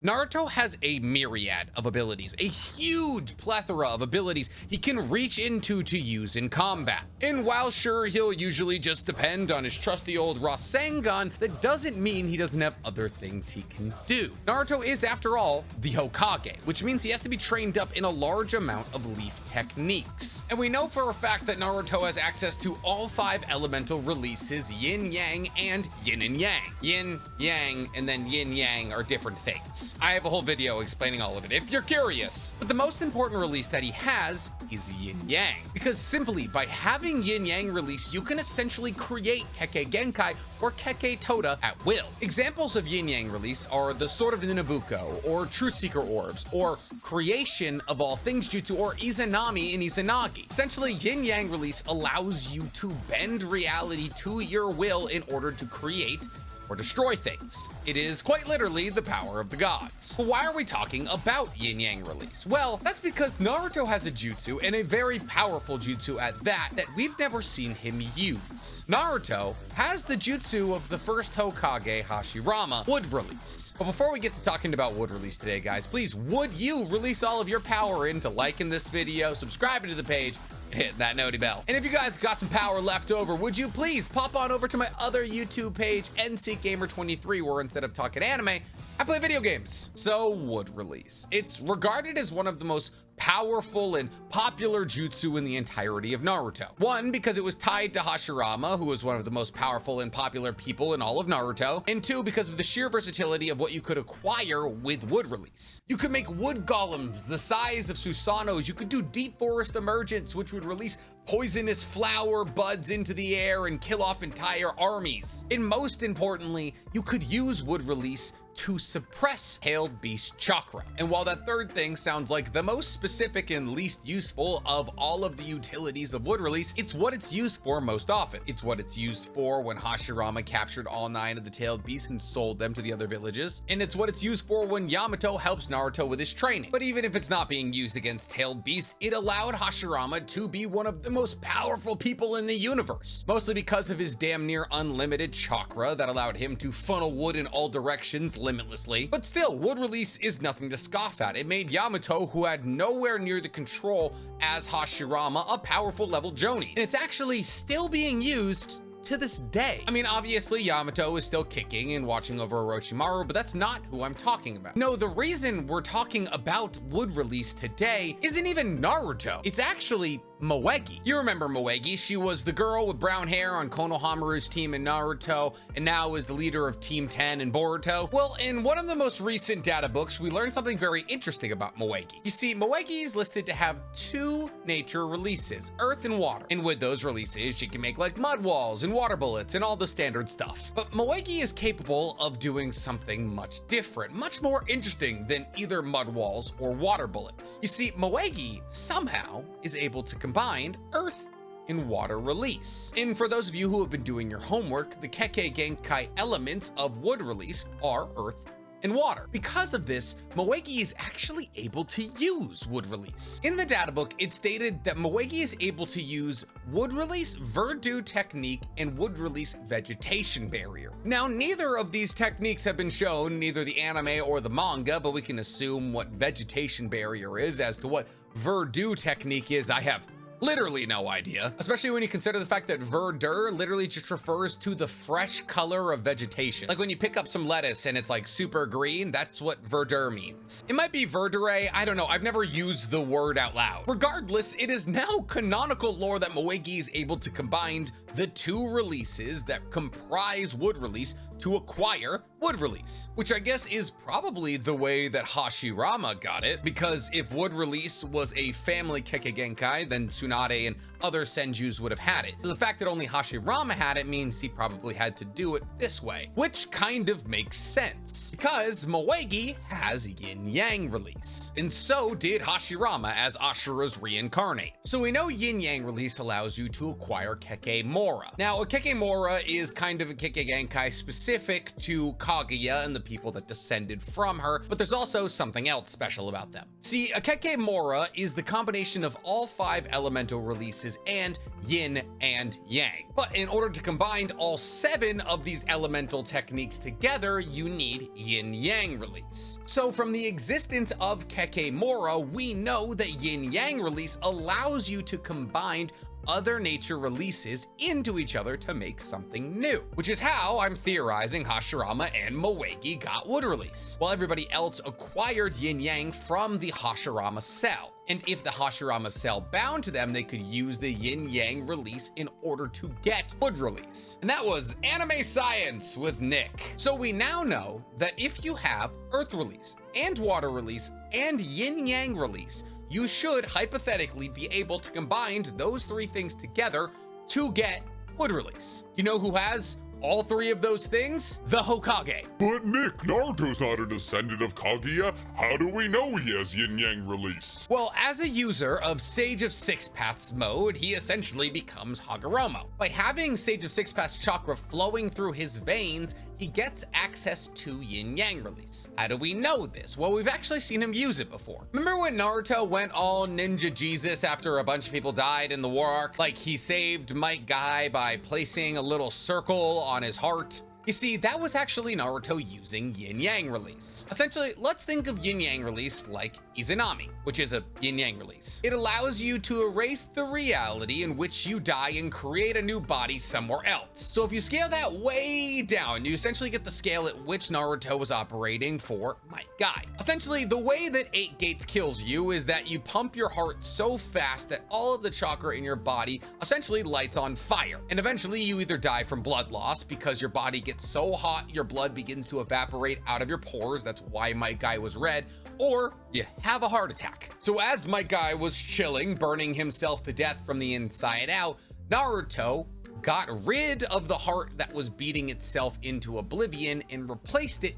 Naruto has a myriad of abilities, a huge plethora of abilities he can reach into to use in combat. And while sure, he'll usually just depend on his trusty old Rasengan, that doesn't mean he doesn't have other things he can do. Naruto is, after all, the Hokage, which means he has to be trained up in a large amount of leaf techniques. And we know for a fact that Naruto has access to all 5 elemental releases, Yin Yang and Yin and Yang. Yin, Yang, and then Yin Yang are different things. I have a whole video explaining all of it if you're curious. But the most important release that he has is Yin Yang. Because simply by having Yin Yang release, you can essentially create Kekkei Genkai or Kekkei Tota at will. Examples of Yin Yang release are the Sword of Ninabuko, or Truth Seeker Orbs, or Creation of All Things Jutsu, or Izanami in Izanagi. Essentially, Yin Yang release allows you to bend reality to your will in order to create or destroy things. It is quite literally the power of the gods. But why are we talking about Yin Yang release? Well, that's because Naruto has a jutsu, and a very powerful jutsu at that we've never seen him use. Naruto has the jutsu of the first Hokage, Hashirama, wood release. But before we get to talking about wood release today, guys, please, would you release all of your power into liking this video, subscribing to the page, and hit that noti bell. And if you guys got some power left over, would you please pop on over to my other YouTube page, NCGamer23, where instead of talking anime, I play video games. So, wood release. It's regarded as one of the most powerful and popular jutsu in the entirety of Naruto. One, because it was tied to Hashirama, who was one of the most powerful and popular people in all of Naruto, and 2, because of the sheer versatility of what you could acquire with wood release. You could make wood golems the size of Susanos. You could do deep forest emergence, which would release poisonous flower buds into the air and kill off entire armies. And most importantly, you could use wood release to suppress Tailed Beast chakra. And while that third thing sounds like the most specific and least useful of all of the utilities of wood release, it's what it's used for most often. It's what it's used for when Hashirama captured all 9 of the Tailed Beasts and sold them to the other villages. And it's what it's used for when Yamato helps Naruto with his training. But even if it's not being used against Tailed Beasts, it allowed Hashirama to be one of the most powerful people in the universe. Mostly because of his damn near unlimited chakra that allowed him to funnel wood in all directions limitlessly. But still, wood release is nothing to scoff at. It made Yamato, who had nowhere near the control as Hashirama, a powerful level Jonin. And it's actually still being used to this day. I mean, obviously Yamato is still kicking and watching over Orochimaru, but that's not who I'm talking about. No, the reason we're talking about wood release today isn't even Naruto. It's actually Moegi. You remember Moegi? She was the girl with brown hair on Konohamaru's team in Naruto, and now is the leader of Team 10 in Boruto. Well, in one of the most recent data books, we learned something very interesting about Moegi. You see, Moegi is listed to have 2 nature releases, earth and water. And with those releases, she can make like mud walls and water bullets and all the standard stuff. But Moegi is capable of doing something much different, much more interesting than either mud walls or water bullets. You see, Moegi somehow is able to combine earth and water release. And for those of you who have been doing your homework, the Kekkei Genkai elements of wood release are earth and water. Because of this, Moegi is actually able to use wood release. In the data book, it stated that Moegi is able to use wood release Verdu technique and wood release vegetation barrier. Now, neither of these techniques have been shown, neither the anime or the manga, but we can assume what vegetation barrier is. As to what Verdu technique is, I have literally no idea, especially when you consider the fact that verdure literally just refers to the fresh color of vegetation. Like when you pick up some lettuce and it's like super green, that's what verdure means. It might be verdure, I don't know, I've never used the word out loud. Regardless, it is now canonical lore that Moegi is able to combine the 2 releases that comprise wood release to acquire wood release, which I guess is probably the way that Hashirama got it, because if wood release was a family Kekkei Genkai, then Tsunade and other Senjus would have had it. So the fact that only Hashirama had it means he probably had to do it this way, which kind of makes sense, because Moegi has Yin Yang release, and so did Hashirama as Ashura's reincarnate. So we know Yin Yang release allows you to acquire Kekkei Mora. Now, a Kekkei Mora is kind of a Kekkei Genkai specific specific to Kaguya and the people that descended from her, but there's also something else special about them. See, Akekemora is the combination of all 5 elemental releases and yin and yang. But in order to combine all 7 of these elemental techniques together, you need yin-yang release. So from the existence of Kekemora, we know that yin-yang release allows you to combine other nature releases into each other to make something new, which is how I'm theorizing Hashirama and Moegi got wood release, while everybody else acquired yin-yang from the Hashirama cell. And if the Hashirama cell bound to them, they could use the yin-yang release in order to get wood release. And that was anime science with Nick. So we now know that if you have earth release and water release and yin-yang release, you should hypothetically be able to combine those 3 things together to get wood release. You know who has all 3 of those things? The Hokage. But Nick, Naruto's not a descendant of Kaguya. How do we know he has yin-yang release? Well, as a user of Sage of Six Paths mode, he essentially becomes Hagoromo. By having Sage of Six Paths chakra flowing through his veins, he gets access to yin-yang release. How do we know this? Well, we've actually seen him use it before. Remember when Naruto went all Ninja Jesus after a bunch of people died in the war arc? Like, he saved Might Guy by placing a little circle on his heart. You see, that was actually Naruto using yin-yang release. Essentially, let's think of yin-yang release like Izanami, which is a yin-yang release. It allows you to erase the reality in which you die and create a new body somewhere else. So if you scale that way down, you essentially get the scale at which Naruto was operating for Might Guy. Essentially, the way that 8 Gates kills you is that you pump your heart so fast that all of the chakra in your body essentially lights on fire. And eventually you either die from blood loss because your body gets so hot your blood begins to evaporate out of your pores, that's why Might Guy was red, or you have a heart attack. So as Might Guy was chilling, burning himself to death from the inside out, Naruto got rid of the heart that was beating itself into oblivion and replaced it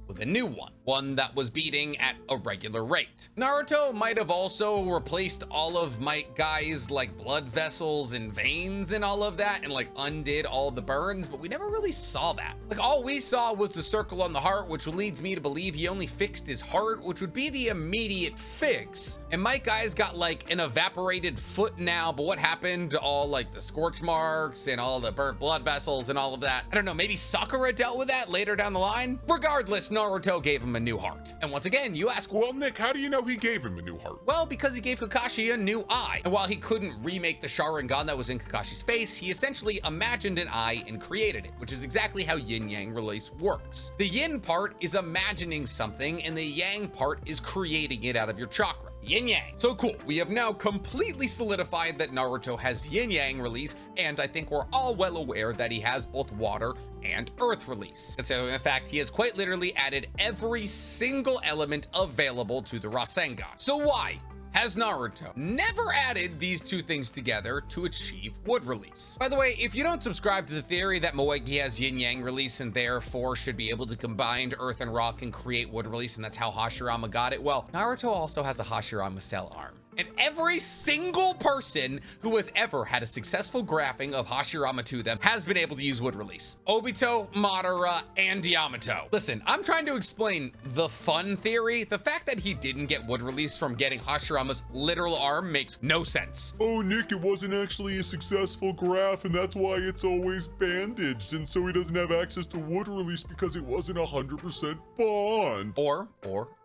with a new one that was beating at a regular rate. Naruto might have also replaced all of Might Guy's like blood vessels and veins and all of that and like undid all the burns, but we never really saw that. Like all we saw was the circle on the heart, which leads me to believe he only fixed his heart, which would be the immediate fix. And Might Guy's got like an evaporated foot now, but what happened to all like the scorch marks and all the burnt blood vessels and all of that? I don't know, maybe Sakura dealt with that later down the line? Regardless, Naruto gave him a new heart. And once again, you ask, Well, Nick, how do you know he gave him a new heart? well, because he gave Kakashi a new eye. And while he couldn't remake the Sharingan that was in Kakashi's face, he essentially imagined an eye and created it, which is exactly how yin-yang release works. The yin part is imagining something, and the yang part is creating it out of your chakra. Yin-yang. So cool, we have now completely solidified that Naruto has yin-yang release, and I think we're all well aware that he has both water and earth release. And so in fact, he has quite literally added every single element available to the Rasengan. So why has Naruto never added these 2 things together to achieve wood release? By the way, if you don't subscribe to the theory that Moegi has yin-yang release and therefore should be able to combine earth and rock and create wood release, and that's how Hashirama got it, well, Naruto also has a Hashirama cell arm. And every single person who has ever had a successful grafting of Hashirama to them has been able to use wood release. Obito, Madara, and Yamato. Listen, I'm trying to explain the fun theory. The fact that he didn't get wood release from getting Hashirama's literal arm makes no sense. Oh, Nick, it wasn't actually a successful graph, and that's why it's always bandaged, and so he doesn't have access to wood release because it wasn't 100% bond.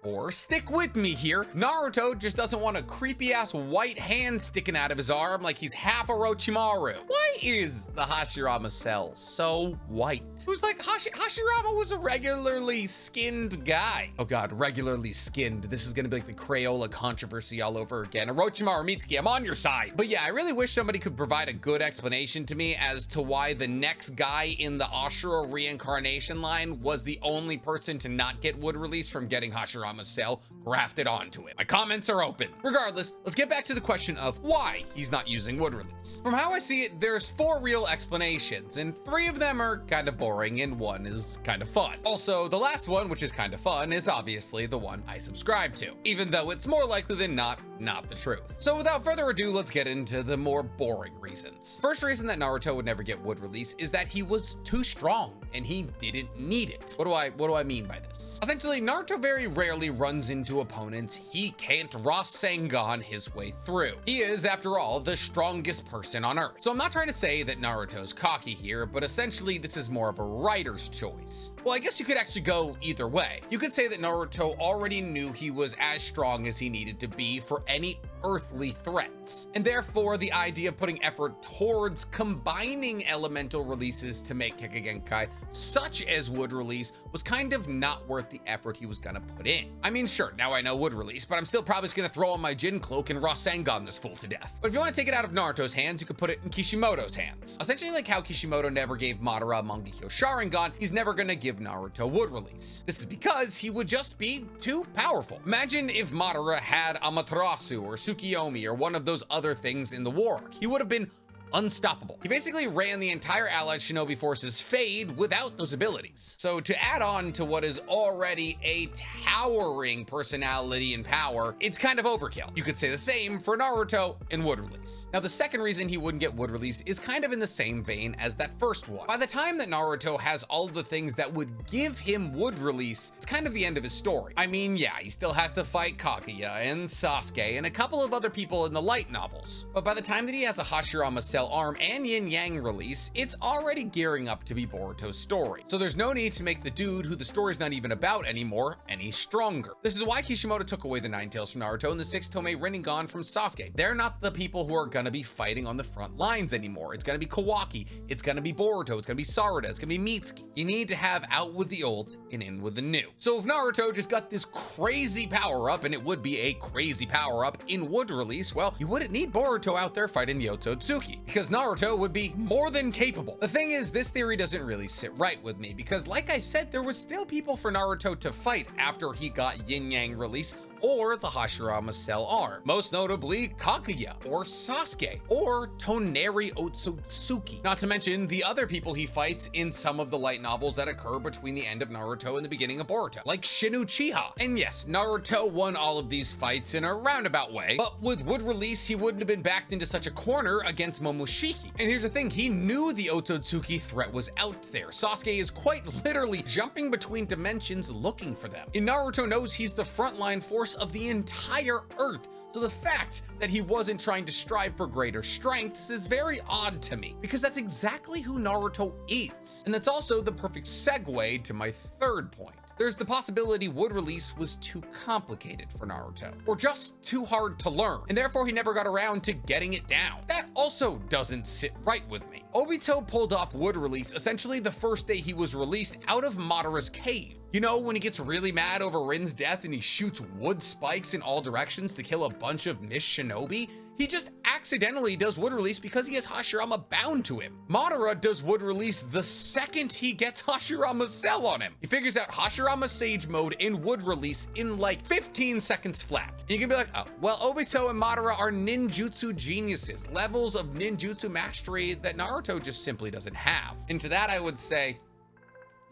Or stick with me here. Naruto just doesn't want a creepy ass white hand sticking out of his arm like he's half Orochimaru. Why is the Hashirama cell so white? Who's like, Hashirama was a regularly skinned guy. Oh God, regularly skinned. This is gonna be like the Crayola controversy all over again. Orochimaru Mitsuki, I'm on your side. But yeah, I really wish somebody could provide a good explanation to me as to why the next guy in the Ashura reincarnation line was the only person to not get wood release from getting Hashirama's cell grafted onto it. My comments are open. Regardless, Anyways, let's get back to the question of why he's not using wood release. From how I see it, there's 4 real explanations, and 3 of them are kind of boring and 1 is kind of fun. Also, the last one, which is kind of fun, is obviously the one I subscribe to, even though it's more likely than not the truth. So without further ado, let's get into the more boring reasons. First reason that Naruto would never get wood release is that he was too strong and he didn't need it. What do I mean by this? Essentially, Naruto very rarely runs into opponents he can't Rasengan his way through. He is, after all, the strongest person on Earth. So I'm not trying to say that Naruto's cocky here, but essentially this is more of a writer's choice. Well, I guess you could actually go either way. You could say that Naruto already knew he was as strong as he needed to be for any earthly threats, and therefore the idea of putting effort towards combining elemental releases to make Kekkei such as wood release was kind of not worth the effort he was gonna put in. I mean, sure, now I know wood release, but I'm still probably just gonna throw on my Jin cloak and Rasengan this fool to death. But if you want to take it out of Naruto's hands, you could put it in Kishimoto's hands. Essentially like how Kishimoto never gave Madara a Mangekyo Sharingan, he's never gonna give Naruto wood release. This is because he would just be too powerful. Imagine if Madara had Amaterasu or Tsukiyomi or one of those other things in the war arc. He would have been unstoppable. He basically ran the entire allied shinobi force's fade without those abilities. So to add on to what is already a towering personality and power, it's kind of overkill. You could say the same for Naruto and wood release. Now the second reason he wouldn't get wood release is kind of in the same vein as that first one. By the time that Naruto has all the things that would give him wood release, it's kind of the end of his story. I mean, yeah, he still has to fight Kaguya and Sasuke and a couple of other people in the light novels. But by the time that he has a Hashirama Cell arm and yin yang release, it's already gearing up to be Boruto's story. So there's no need to make the dude who the story's not even about anymore any stronger. This is why Kishimoto took away the 9 tails from Naruto and the 6 Tomei Rinnegan from Sasuke. They're not the people who are gonna be fighting on the front lines anymore. It's gonna be Kawaki, it's gonna be Boruto, it's gonna be Sarada, it's gonna be Mitsuki. You need to have out with the old and in with the new. So if Naruto just got this crazy power up, and it would be a crazy power up in wood release, well, you wouldn't need Boruto out there fighting the Otsutsuki, because Naruto would be more than capable. The thing is, this theory doesn't really sit right with me, because like I said, there was still people for Naruto to fight after he got yin yang release or the Hashirama Cell arm. Most notably Kaguya or Sasuke or Toneri Otsutsuki. Not to mention the other people he fights in some of the light novels that occur between the end of Naruto and the beginning of Boruto, like Shin Uchiha. And yes, Naruto won all of these fights in a roundabout way, but with wood release, he wouldn't have been backed into such a corner against Momoshiki. And here's the thing, he knew the Otsutsuki threat was out there. Sasuke is quite literally jumping between dimensions looking for them. And Naruto knows he's the frontline force of the entire Earth. So the fact that he wasn't trying to strive for greater strengths is very odd to me, because that's exactly who Naruto is. And that's also the perfect segue to my third point. There's the possibility wood release was too complicated for Naruto, or just too hard to learn, and therefore he never got around to getting it down. That also doesn't sit right with me. Obito pulled off wood release essentially the first day he was released out of Madara's cave. You know, when he gets really mad over Rin's death and he shoots wood spikes in all directions to kill a bunch of Mist Shinobi? He just accidentally does wood release because he has Hashirama bound to him. Madara does wood release the second he gets Hashirama's cell on him. He figures out Hashirama Sage mode in wood release in like 15 seconds flat. You can be like, oh, well, Obito and Madara are ninjutsu geniuses, levels of ninjutsu mastery that Naruto just simply doesn't have. And to that I would say,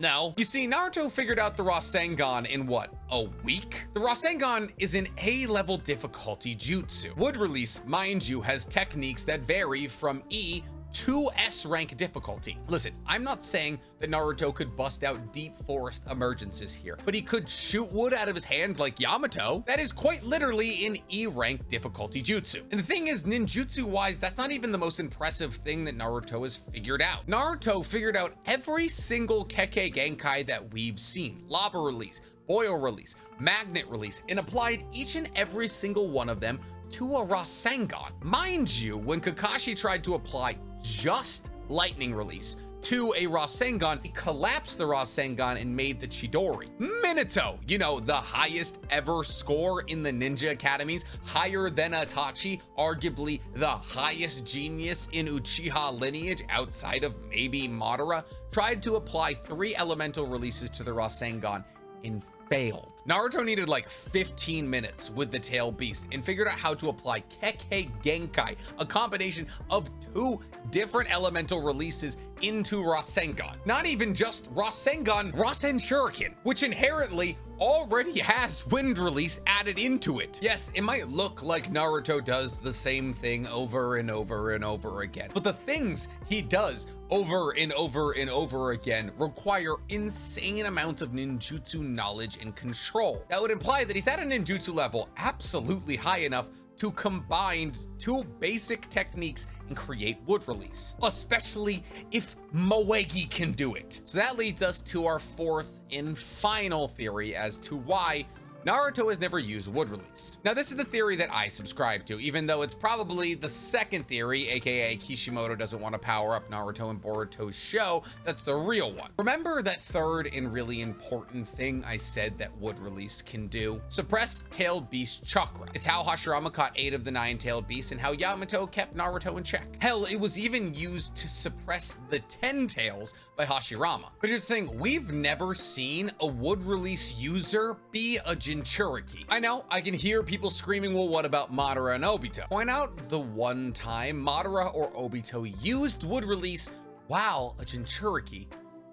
no. You see, Naruto figured out the Rasengan in what, a week? The Rasengan is an A-level difficulty jutsu. Wood release, mind you, has techniques that vary from E to S rank difficulty. Listen, I'm not saying that Naruto could bust out deep forest emergencies here, but he could shoot wood out of his hand like Yamato. That is quite literally an E rank difficulty jutsu. And the thing is, ninjutsu wise, that's not even the most impressive thing that Naruto has figured out. Naruto figured out every single Kekkei Genkai that we've seen. Lava release, boil release, magnet release, and applied each and every single one of them to a Rasengan. Mind you, when Kakashi tried to apply just lightning release to a Rasengan, he collapsed the Rasengan and made the Chidori. Minato, you know, the highest ever score in the ninja academies, higher than Itachi, arguably the highest genius in Uchiha lineage outside of maybe Madara, tried to apply 3 elemental releases to the Rasengan and failed. Naruto needed like 15 minutes with the tail beast and figured out how to apply Kekkei Genkai, a combination of 2 different elemental releases into Rasengan. Not even just Rasengan, Rasen Shuriken, which inherently already has wind release added into it. Yes, it might look like Naruto does the same thing over and over and over again, but the things he does over and over and over again require insane amounts of ninjutsu knowledge and control. That would imply that he's at a ninjutsu level absolutely high enough to combine 2 basic techniques and create wood release, especially if Moegi can do it. So that leads us to our 4th and final theory as to why Naruto has never used wood release. Now, this is the theory that I subscribe to, even though it's probably the 2nd theory, aka Kishimoto doesn't want to power up Naruto and Boruto's show. That's the real one. Remember that 3rd and really important thing I said that wood release can do? Suppress tailed beast chakra. It's how Hashirama caught 8 of the 9 tailed beasts and how Yamato kept Naruto in check. Hell, it was even used to suppress the 10 tails by Hashirama. But here's the thing, we've never seen a wood release user be a Jinchuriki. I know, I can hear people screaming, well, what about Madara and Obito? Point out the one time Madara or Obito used wood release while a Jinchuriki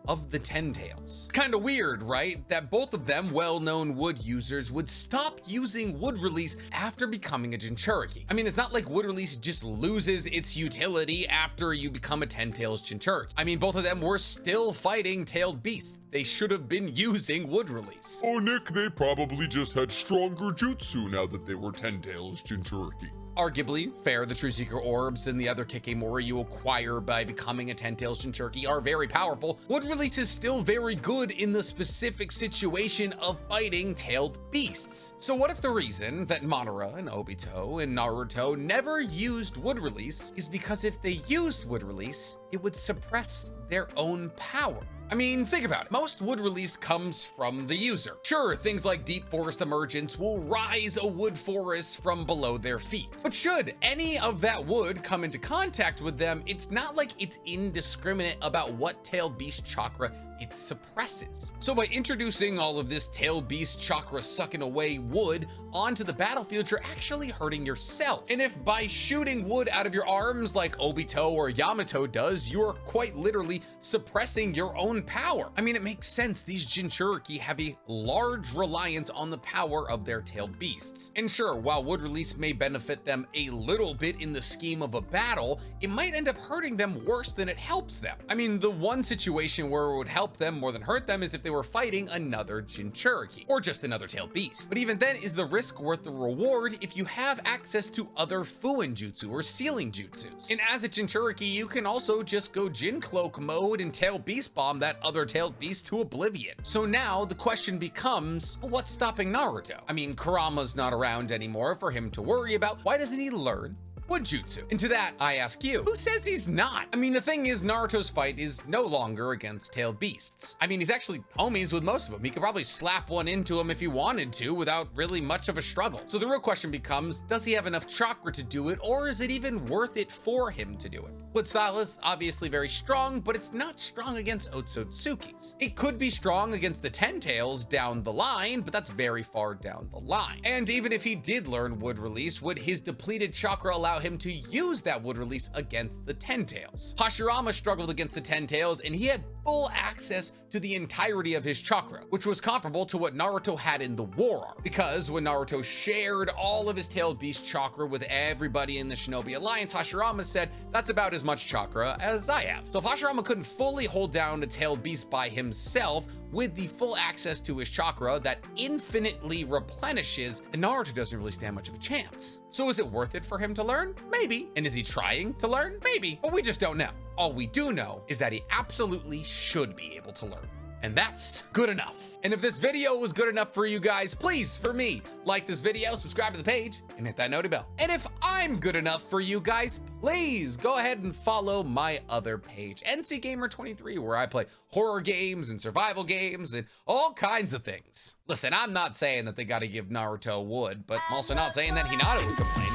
of the 10 tails. Kind of weird, right? That both of them, well-known wood users, would stop using wood release after becoming a Jinchuriki. I mean, it's not like wood release just loses its utility after you become a 10 tails Jinchuriki. I mean, both of them were still fighting tailed beasts. They should have been using wood release. Oh, Nick, they probably just had stronger jutsu now that they were 10 tails Jinchuriki. Arguably, fair, the True Secret Orbs and the other Kikimori you acquire by becoming a 10 tails Jinchuriki are very powerful. Wood release is still very good in the specific situation of fighting tailed beasts. So what if the reason that Madara and Obito and Naruto never used wood release is because if they used wood release, it would suppress their own power? I mean, think about it. Most wood release comes from the user. Sure, things like deep forest emergence will rise a wood forest from below their feet. But should any of that wood come into contact with them, it's not like it's indiscriminate about what tailed beast chakra it suppresses. So by introducing all of this tailed beast chakra sucking away wood onto the battlefield, you're actually hurting yourself. And if by shooting wood out of your arms like Obito or Yamato does, you're quite literally suppressing your own power. I mean, it makes sense. These Jinchuriki have a large reliance on the power of their tailed beasts. And sure, while wood release may benefit them a little bit in the scheme of a battle, it might end up hurting them worse than it helps them. I mean, the one situation where it would help them more than hurt them is if they were fighting another Jinchuriki or just another tailed beast. But even then, is the risk worth the reward if you have access to other Fuin Jutsu or sealing Jutsus? And as a Jinchuriki, you can also just go Jin Cloak mode and tail beast bomb that other tailed beast to oblivion. So now the question becomes, what's stopping Naruto? I mean, Kurama's not around anymore for him to worry about. Why doesn't he learn wood jutsu? And to that, I ask you, who says he's not? I mean, the thing is, Naruto's fight is no longer against tailed beasts. I mean, he's actually homies with most of them. He could probably slap one into him if he wanted to without really much of a struggle. So the real question becomes, does he have enough chakra to do it, or is it even worth it for him to do it? Wood style is obviously very strong, but it's not strong against Otsutsuki's. It could be strong against the 10 tails down the line, but that's very far down the line. And even if he did learn wood release, would his depleted chakra allow him to use that wood release against the 10 tails? Hashirama struggled against the 10 tails and he had full access to the entirety of his chakra, which was comparable to what Naruto had in the War Arc. Because when Naruto shared all of his tailed beast chakra with everybody in the Shinobi Alliance, Hashirama said, that's about as much chakra as I have. So if Hashirama couldn't fully hold down a tailed beast by himself with the full access to his chakra that infinitely replenishes, and Naruto doesn't really stand much of a chance. So is it worth it for him to learn? Maybe. And is he trying to learn? Maybe. But we just don't know. All we do know is that he absolutely should be able to learn. And that's good enough. And if this video was good enough for you guys, please, for me, like this video, subscribe to the page, and hit that noti bell. And if I'm good enough for you guys, please go ahead and follow my other page, NC Gamer 23, where I play horror games and survival games and all kinds of things. Listen, I'm not saying that they gotta give Naruto wood, but I'm also not saying that Hinata would complain.